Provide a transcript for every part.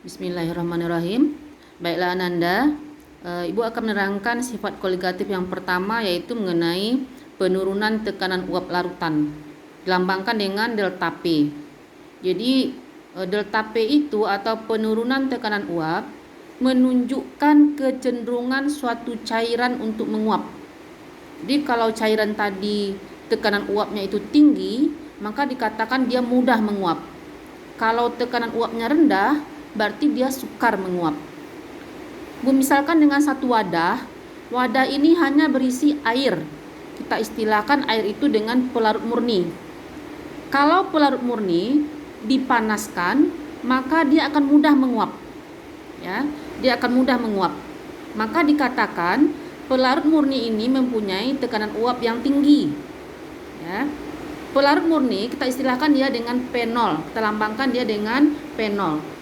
Bismillahirrahmanirrahim. Baiklah Ananda, Ibu akan menerangkan sifat koligatif yang pertama, yaitu mengenai penurunan tekanan uap larutan, dilambangkan dengan delta P. Jadi delta P itu atau penurunan tekanan uap menunjukkan kecenderungan suatu cairan untuk menguap. Jadi kalau cairan tadi tekanan uapnya itu tinggi, maka dikatakan dia mudah menguap. Kalau tekanan uapnya rendah, berarti dia sukar menguap. Misalkan dengan satu wadah ini hanya berisi air. Kita istilahkan air itu dengan pelarut murni. Kalau pelarut murni dipanaskan, maka dia akan mudah menguap. Ya, dia akan mudah menguap. Maka dikatakan pelarut murni ini mempunyai tekanan uap yang tinggi. Ya. Pelarut murni kita istilahkan dia dengan P0. Kita lambangkan dia dengan P0.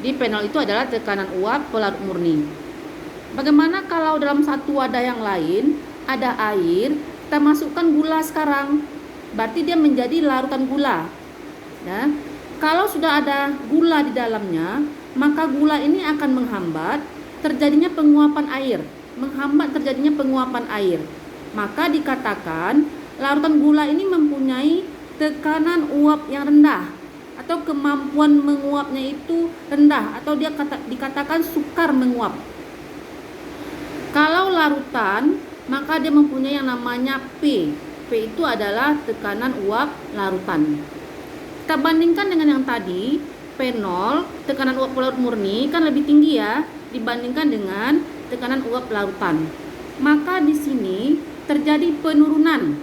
Di P0 itu adalah tekanan uap pelarut murni. Bagaimana kalau dalam satu wadah yang lain ada air, kita masukkan gula sekarang, berarti dia menjadi larutan gula. Ya. Kalau sudah ada gula di dalamnya, maka gula ini akan menghambat terjadinya penguapan air, Maka dikatakan larutan gula ini mempunyai tekanan uap yang rendah, atau kemampuan menguapnya itu rendah, atau dia dikatakan sukar menguap. Kalau larutan, maka dia mempunyai yang namanya P. P itu adalah tekanan uap larutan. Kita bandingkan dengan yang tadi, P0, tekanan uap pelarut murni kan lebih tinggi ya dibandingkan dengan tekanan uap larutan. Maka di sini terjadi penurunan,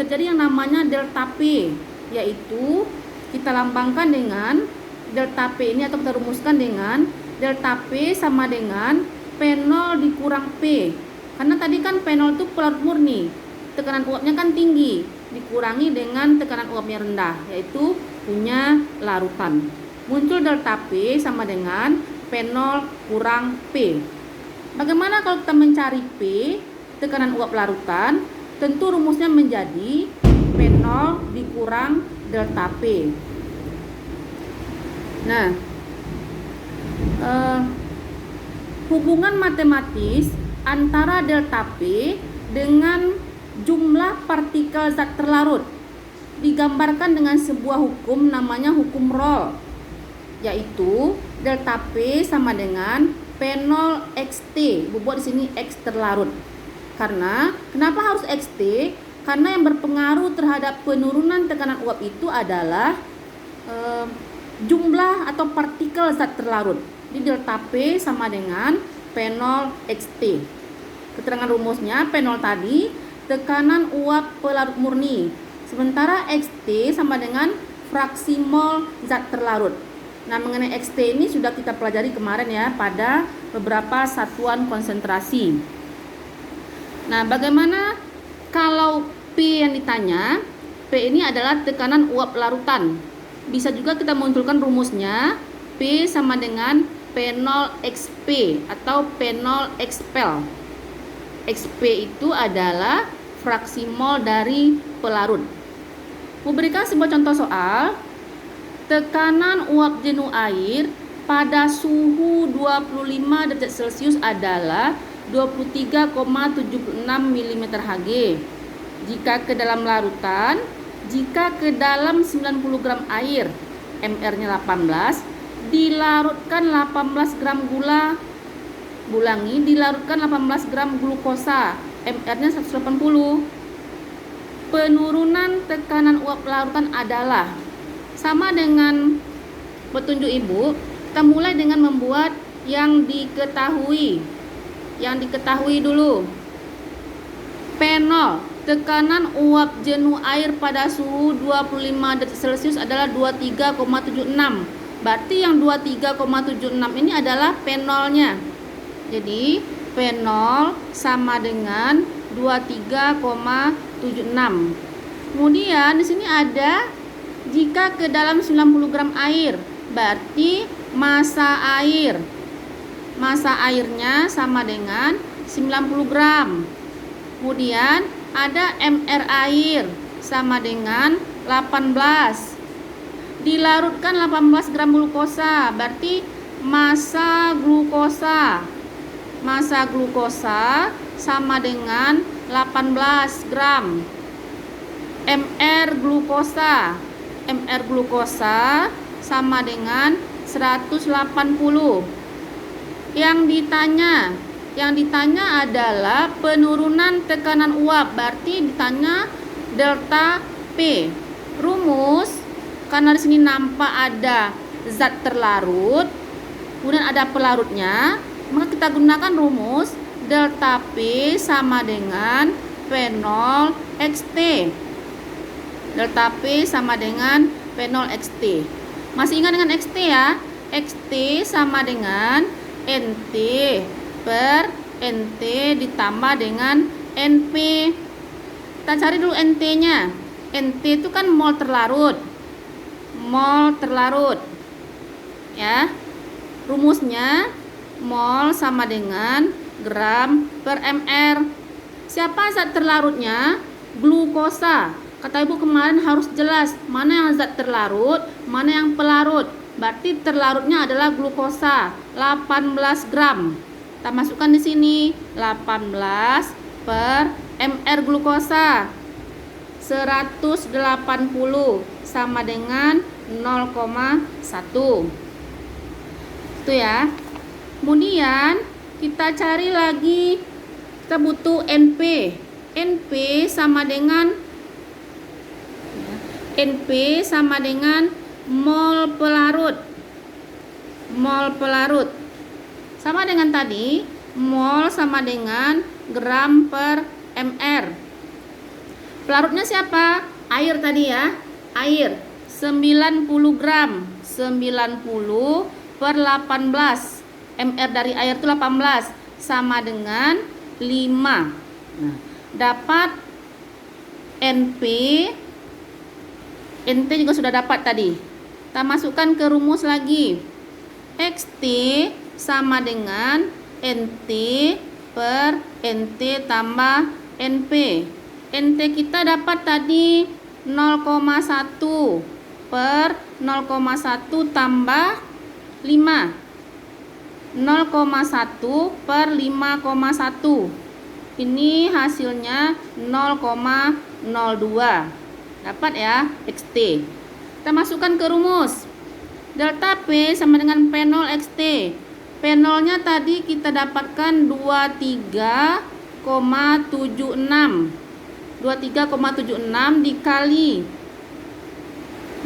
terjadi yang namanya delta P, yaitu kita lambangkan dengan delta P ini, atau kita rumuskan dengan delta P sama dengan P0 dikurang P. Karena tadi kan P0 itu pelarut murni, tekanan uapnya kan tinggi, dikurangi dengan tekanan uapnya rendah, yaitu punya larutan. Muncul delta P sama dengan P0 kurang P. Bagaimana kalau kita mencari P, tekanan uap larutan? Tentu rumusnya menjadi P0 dikurang delta P. Nah, hubungan matematis antara delta P dengan jumlah partikel zat terlarut digambarkan dengan sebuah hukum namanya hukum Rolle, yaitu delta P sama dengan P0 xt. Buat di sini X terlarut. Karena kenapa harus xt? Karena yang berpengaruh terhadap penurunan tekanan uap itu adalah jumlah atau partikel zat terlarut. Di delta P sama dengan P0 xt. Keterangan rumusnya P0 tadi tekanan uap pelarut murni, sementara xt sama dengan fraksi mol zat terlarut. Nah, mengenai xt ini sudah kita pelajari kemarin ya pada beberapa satuan konsentrasi. Nah, bagaimana kalau P yang ditanya? P ini adalah tekanan uap larutan. Bisa juga kita munculkan rumusnya P sama dengan P0 xp atau P0 expel. Xp itu adalah fraksi mol dari pelarut. Memberikan sebuah contoh soal, tekanan uap jenuh air pada suhu 25 derajat Celcius adalah 23,76 mm Hg. Jika ke dalam larutan, jika ke dalam 90 gram air, MR-nya 18, dilarutkan 18 gram gula, dilarutkan 18 gram glukosa, MR-nya 180. Penurunan tekanan uap larutan adalah sama dengan petunjuk Ibu. Kita mulai dengan membuat yang diketahui. Dulu. P0, tekanan uap jenuh air pada suhu 25 derajat Celcius adalah 23,76. Berarti yang 23,76 ini adalah P0-nya. Jadi P0 sama dengan 23,76. Kemudian di sini ada jika ke dalam 90 gram air, berarti massa airnya sama dengan 90 gram. Kemudian ada MR air sama dengan 18. Dilarutkan 18 gram glukosa, berarti massa glukosa. Massa glukosa sama dengan 18 gram. Mr glukosa. Mr glukosa sama dengan 180. Yang ditanya adalah penurunan tekanan uap, berarti ditanya delta P. Rumus, karena di sini nampak ada zat terlarut, kemudian ada pelarutnya, maka kita gunakan rumus delta P sama dengan P0 XT. Delta P sama dengan P0 XT. Masih ingat dengan XT ya? XT sama dengan NT per NT ditambah dengan NP. Kita cari dulu NT-nya. NT itu kan mol terlarut. Mol terlarut. Ya. Rumusnya mol sama dengan gram per mr. Siapa zat terlarutnya? Glukosa. Kata ibu kemarin harus jelas mana yang zat terlarut, mana yang pelarut. Berarti terlarutnya adalah glukosa 18 gram. Kita masukkan di sini 18 per mr glukosa 180 sama dengan 0,1. Itu ya. Kemudian kita cari lagi, kita butuh NP. NP sama dengan mol pelarut. Mol pelarut sama dengan tadi, mol sama dengan gram per mr. Pelarutnya siapa? Air tadi ya. Air 90 gram. 90 per 18. mr dari air itu 18 sama dengan 5. Nah, dapat NP. NT juga sudah dapat tadi. Kita masukkan ke rumus lagi. XT sama dengan NT per NT tambah NP. NT kita dapat tadi 0,1 per 0,1 tambah 5. 0,1 per 5,1. Ini hasilnya 0,02. Dapat ya XT. Kita masukkan ke rumus. Delta P sama dengan P0 XT. P0 nya tadi kita dapatkan 23,76. 23,76 dikali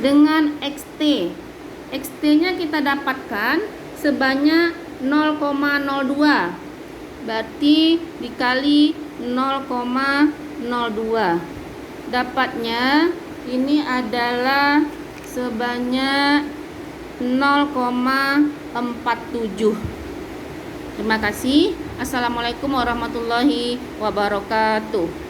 dengan XT. XT nya kita dapatkan sebanyak 0,02. Berarti dikali 0,02. Dapatnya ini adalah sebanyak 0,47. Terima kasih. Assalamualaikum warahmatullahi wabarakatuh.